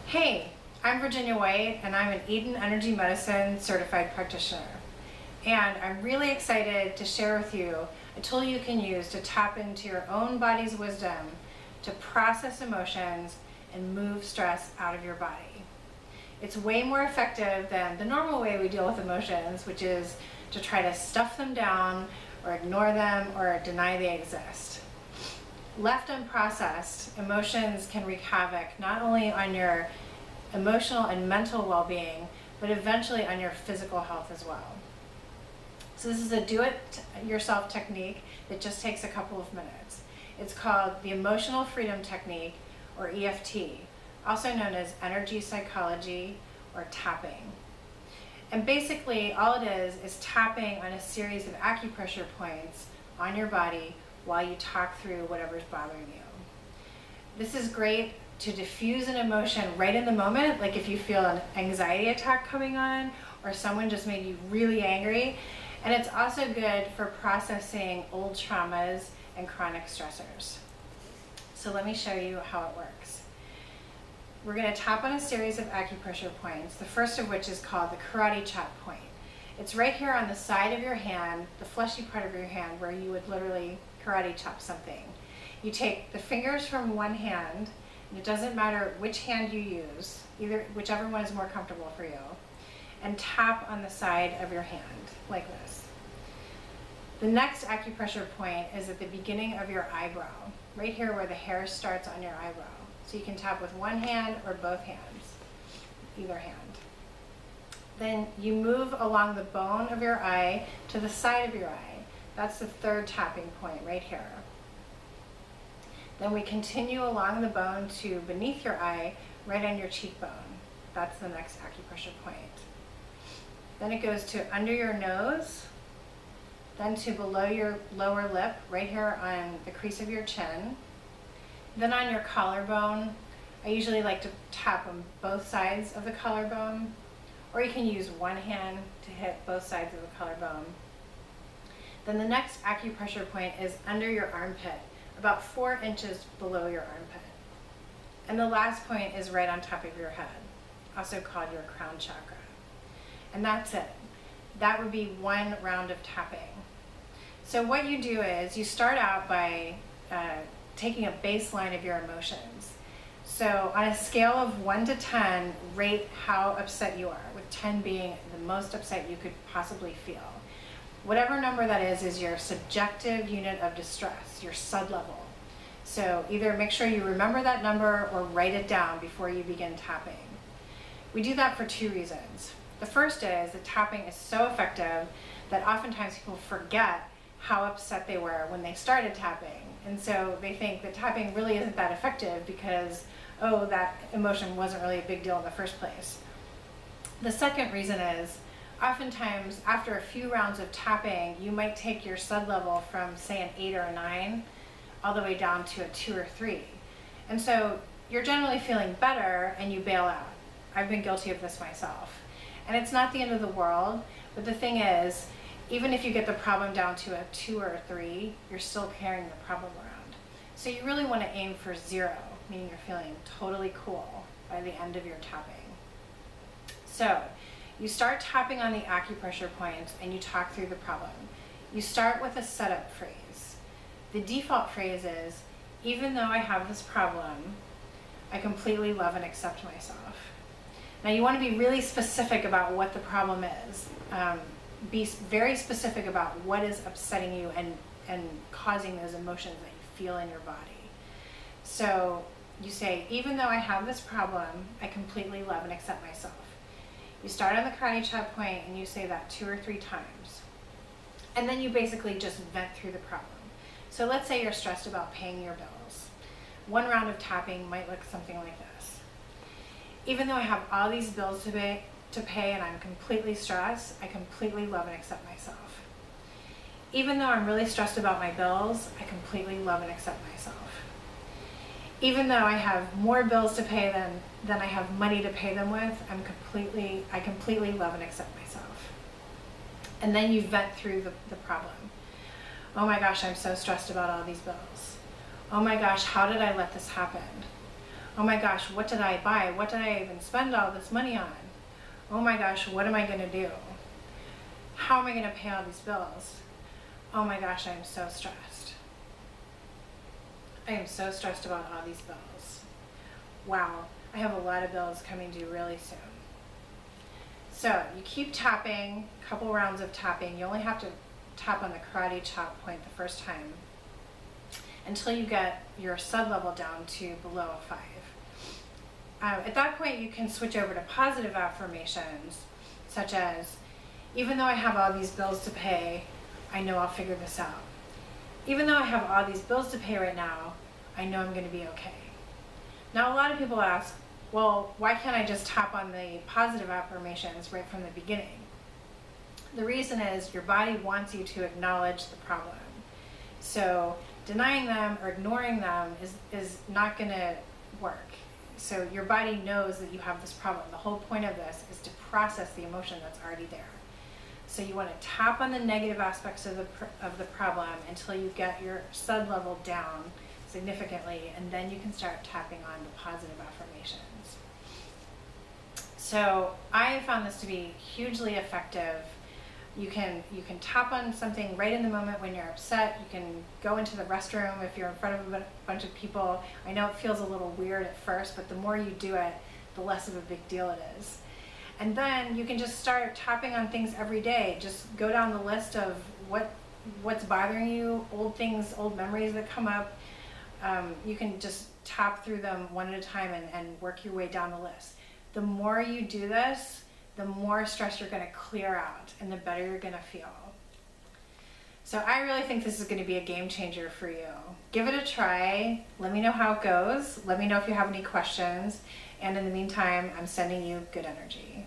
Hey, I'm Virginia White, and I'm an Eden Energy Medicine certified practitioner. And I'm really excited to share with you a tool you can use to tap into your own body's wisdom to process emotions and move stress out of your body. It's way more effective than the normal way we deal with emotions, which is to try to stuff them down or ignore them or deny they exist. Left unprocessed, emotions can wreak havoc not only on your emotional and mental well-being, but eventually on your physical health as well. So this is a do-it-yourself technique that just takes a couple of minutes. It's called the Emotional Freedom Technique, or EFT, also known as energy psychology or tapping. And basically all it is tapping on a series of acupressure points on your body while you talk through whatever's bothering you. This is great to diffuse an emotion right in the moment, like if you feel an anxiety attack coming on or someone just made you really angry. And it's also good for processing old traumas and chronic stressors. So let me show you how it works. We're going to tap on a series of acupressure points, the first of which is called the karate chop point. It's right here on the side of your hand, the fleshy part of your hand, where you would literally karate chop something. You take the fingers from one hand, and it doesn't matter which hand you use, whichever one is more comfortable for you, and tap on the side of your hand, like this. The next acupressure point is at the beginning of your eyebrow, right here where the hair starts on your eyebrow. So you can tap with one hand or both hands, either hand. Then you move along the bone of your eye to the side of your eye. That's the third tapping point right here. Then we continue along the bone to beneath your eye, right on your cheekbone. That's the next acupressure point. Then it goes to under your nose, then to below your lower lip, right here on the crease of your chin. Then on your collarbone. I usually like to tap on both sides of the collarbone, or you can use one hand to hit both sides of the collarbone. Then the next acupressure point is under your armpit, about 4 inches below your armpit. And the last point is right on top of your head, also called your crown chakra. And that's it. That would be one round of tapping. So what you do is you start out by taking a baseline of your emotions. So on a scale of 1 to 10, rate how upset you are, with 10 being the most upset you could possibly feel. Whatever number that is your subjective unit of distress, your SUD level. So either make sure you remember that number or write it down before you begin tapping. We do that for two reasons. The first is that tapping is so effective that oftentimes people forget how upset they were when they started tapping. And so they think that tapping really isn't that effective because, oh, that emotion wasn't really a big deal in the first place. The second reason is oftentimes after a few rounds of tapping, you might take your SUD level from, say, an 8 or a 9 all the way down to a 2 or 3. And so you're generally feeling better and you bail out. I've been guilty of this myself. And it's not the end of the world, but the thing is, even if you get the problem down to a 2 or a 3, you're still carrying the problem around. So you really want to aim for 0, meaning you're feeling totally cool by the end of your tapping. So you start tapping on the acupressure points and you talk through the problem. You start with a setup phrase. The default phrase is, even though I have this problem, I completely love and accept myself. Now you want to be really specific about what the problem is. Be very specific about what is upsetting you and causing those emotions that you feel in your body. So you say, even though I have this problem, I completely love and accept myself. You start on the karate chop point and you say that 2 or 3 times. And then you basically just vent through the problem. So let's say you're stressed about paying your bills. One round of tapping might look something like this. Even though I have all these bills to pay and I'm completely stressed, I completely love and accept myself. Even though I'm really stressed about my bills, I completely love and accept myself. Even though I have more bills to pay than I have money to pay them with, I completely love and accept myself. And then you vent through the problem. Oh my gosh, I'm so stressed about all these bills. Oh my gosh, how did I let this happen? Oh my gosh, what did I buy? What did I even spend all this money on? Oh my gosh, what am I going to do? How am I going to pay all these bills? Oh my gosh, I am so stressed. I am so stressed about all these bills. Wow, I have a lot of bills coming due really soon. So you keep tapping, a couple rounds of tapping. You only have to tap on the karate chop point the first time until you get your SUD level down to below a 5. At that point, you can switch over to positive affirmations, such as, even though I have all these bills to pay, I know I'll figure this out. Even though I have all these bills to pay right now, I know I'm going to be okay. Now, a lot of people ask, well, why can't I just tap on the positive affirmations right from the beginning? The reason is your body wants you to acknowledge the problem. So denying them or ignoring them is not going to work. So your body knows that you have this problem. The whole point of this is to process the emotion that's already there. So you want to tap on the negative aspects of the problem until you get your SUD level down significantly, and then you can start tapping on the positive affirmations. So I found this to be hugely effective. You can tap on something right in the moment when you're upset. You can go into the restroom if you're in front of a bunch of people. I know it feels a little weird at first, but the more you do it, the less of a big deal it is. And then you can just start tapping on things every day. Just go down the list of what's bothering you, old things, old memories that come up. You can just tap through them one at a time and work your way down the list. The more you do this, the more stress you're going to clear out and the better you're going to feel. So I really think this is going to be a game changer for you. Give it a try. Let me know how it goes. Let me know if you have any questions. And in the meantime, I'm sending you good energy.